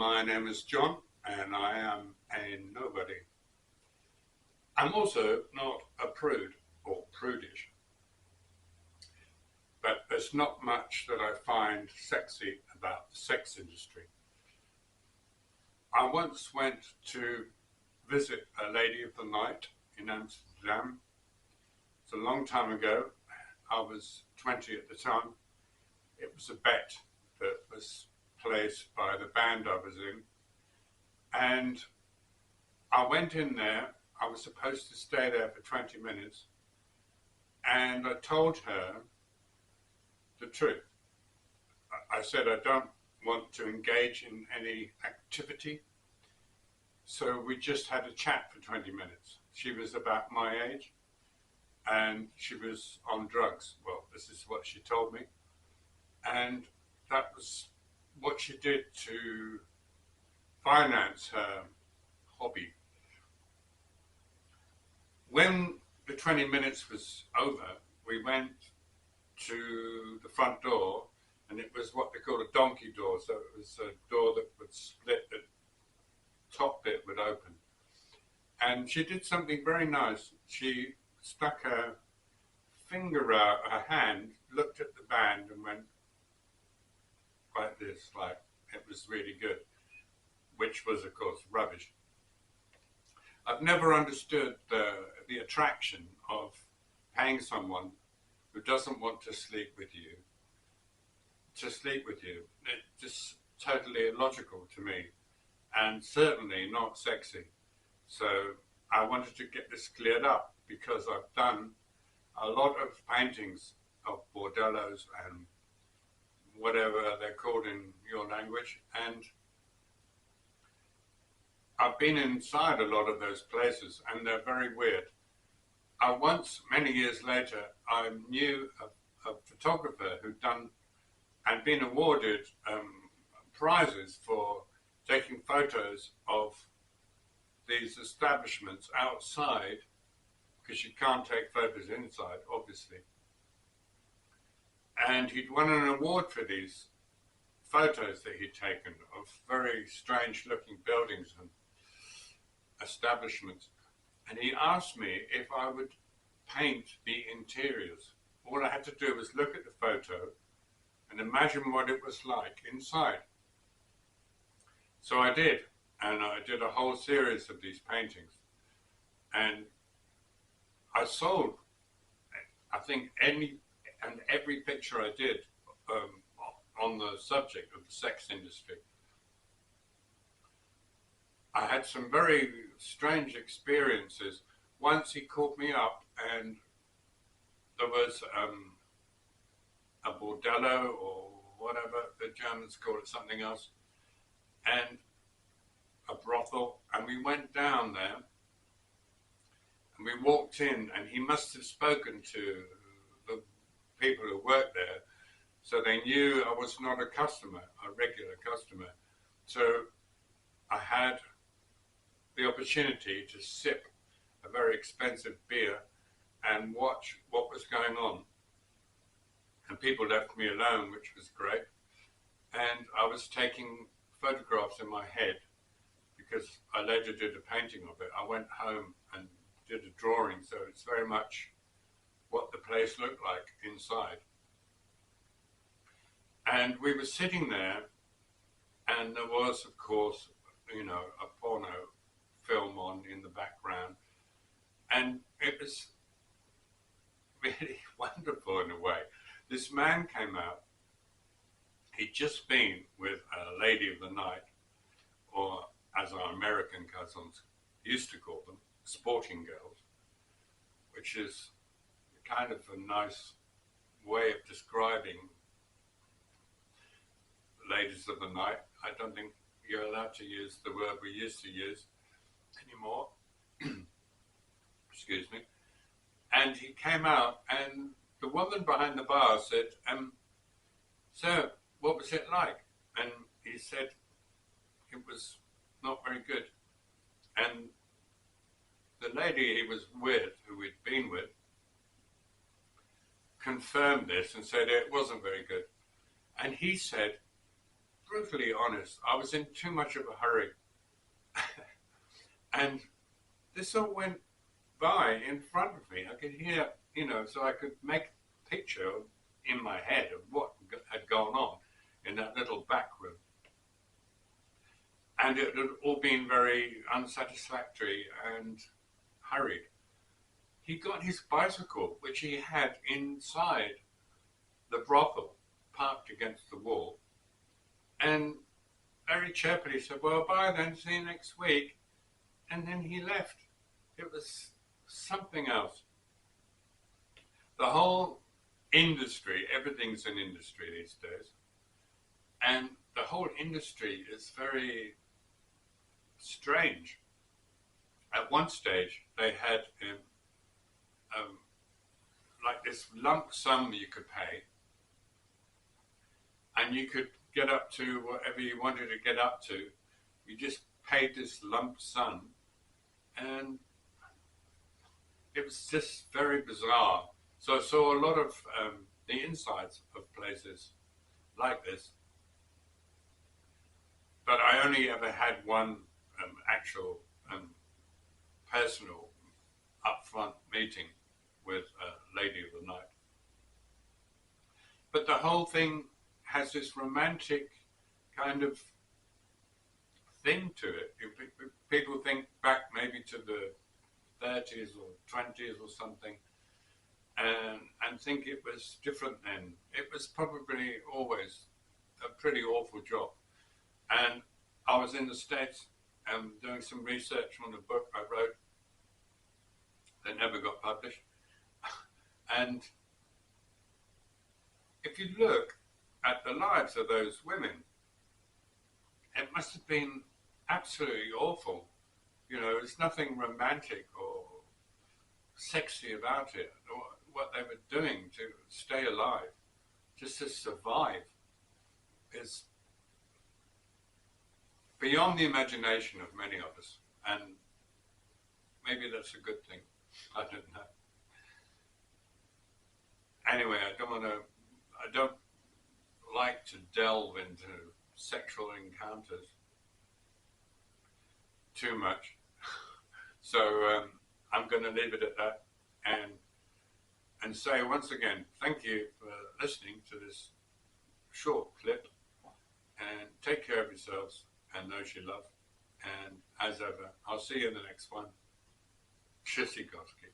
My name is John, and I am a nobody. I'm also not a prude or prudish, but there's not much that I find sexy about the sex industry. I once went to visit a lady of the night in Amsterdam. It's a long time ago. I was 20 at the time. It was a bet that was placed by the band I was in. And I went in there. I was supposed to stay there for 20 minutes. And I told her the truth. I said, I don't want to engage in any activity. So we just had a chat for 20 minutes. She was about my age and she was on drugs. Well, this is what she told me. And that was what she did to finance her hobby. When the 20 minutes was over, we went to the front door, and it was what they call a donkey door. So it was a door that would split, the top bit would open. And she did something very nice. She stuck her finger out, her hand, looked at the band and went like this, like it was really good, which was of course rubbish. I've never understood the attraction of paying someone who doesn't want to sleep with you to sleep with you. It's just totally illogical to me, and certainly not sexy. So I wanted to get this cleared up because I've done a lot of paintings of bordellos and whatever they're called in your language, and I've been inside a lot of those places and they're very weird. I once, many years later, I knew a photographer who'd done and been awarded prizes for taking photos of these establishments outside, because you can't take photos inside, obviously. And he'd won an award for these photos that he'd taken of very strange looking buildings and establishments. And he asked me if I would paint the interiors. All I had to do was look at the photo and imagine what it was like inside. So I did, and I did a whole series of these paintings. And I sold, I think, every picture I did on the subject of the sex industry. I had some very strange experiences. Once he called me up and there was a bordello, or whatever the Germans call it, something else, and a brothel, and we went down there and we walked in, and he must have spoken to the people who worked there, so they knew I was not a customer, a regular customer. So I had the opportunity to sip a very expensive beer and watch what was going on. And people left me alone, which was great. And I was taking photographs in my head because I later did a painting of it. I went home and did a drawing, so it's very much what the place looked like inside. And we were sitting there, and there was, of course, you know, a porno film on in the background, and it was really wonderful in a way. This man came out. He'd just been with a lady of the night, or as our American cousins used to call them, sporting girls, which is kind of a nice way of describing ladies of the night. I don't think you're allowed to use the word we used to use anymore. Excuse me. And he came out, and the woman behind the bar said, "Sir, what was it like?" And he said, "It was not very good." And the lady he was with, who we'd been with, confirmed this and said it wasn't very good. And he said, brutally honest, I was in too much of a hurry. And this all went by in front of me. I could hear, you know, so I could make a picture in my head of what had gone on in that little back room. And it had all been very unsatisfactory and hurried. He got his bicycle, which he had inside the brothel, parked against the wall, and very chirpily said, well, bye then, see you next week. And then he left. It was something else. The whole industry, everything's an industry these days, and the whole industry is very strange. At one stage, they had like this lump sum you could pay, and you could get up to whatever you wanted to get up to. You just paid this lump sum, and it was just very bizarre. So I saw a lot of the insides of places like this, but I only ever had one actual personal upfront meeting with a lady of the night. But the whole thing has this romantic kind of thing to it. People think back maybe to the 30s or 20s or something, and think it was different then. It was probably always a pretty awful job. And I was in the States doing some research on a book I wrote that never got published. And if you look at the lives of those women, it must have been absolutely awful. You know, there's nothing romantic or sexy about it. What they were doing to stay alive, just to survive, is beyond the imagination of many of us. And maybe that's a good thing. I don't know. Anyway, I don't like to delve into sexual encounters too much. So I'm going to leave it at that and say once again, thank you for listening to this short clip, and take care of yourselves and those you love. And as ever, I'll see you in the next one. Tschüssikowski.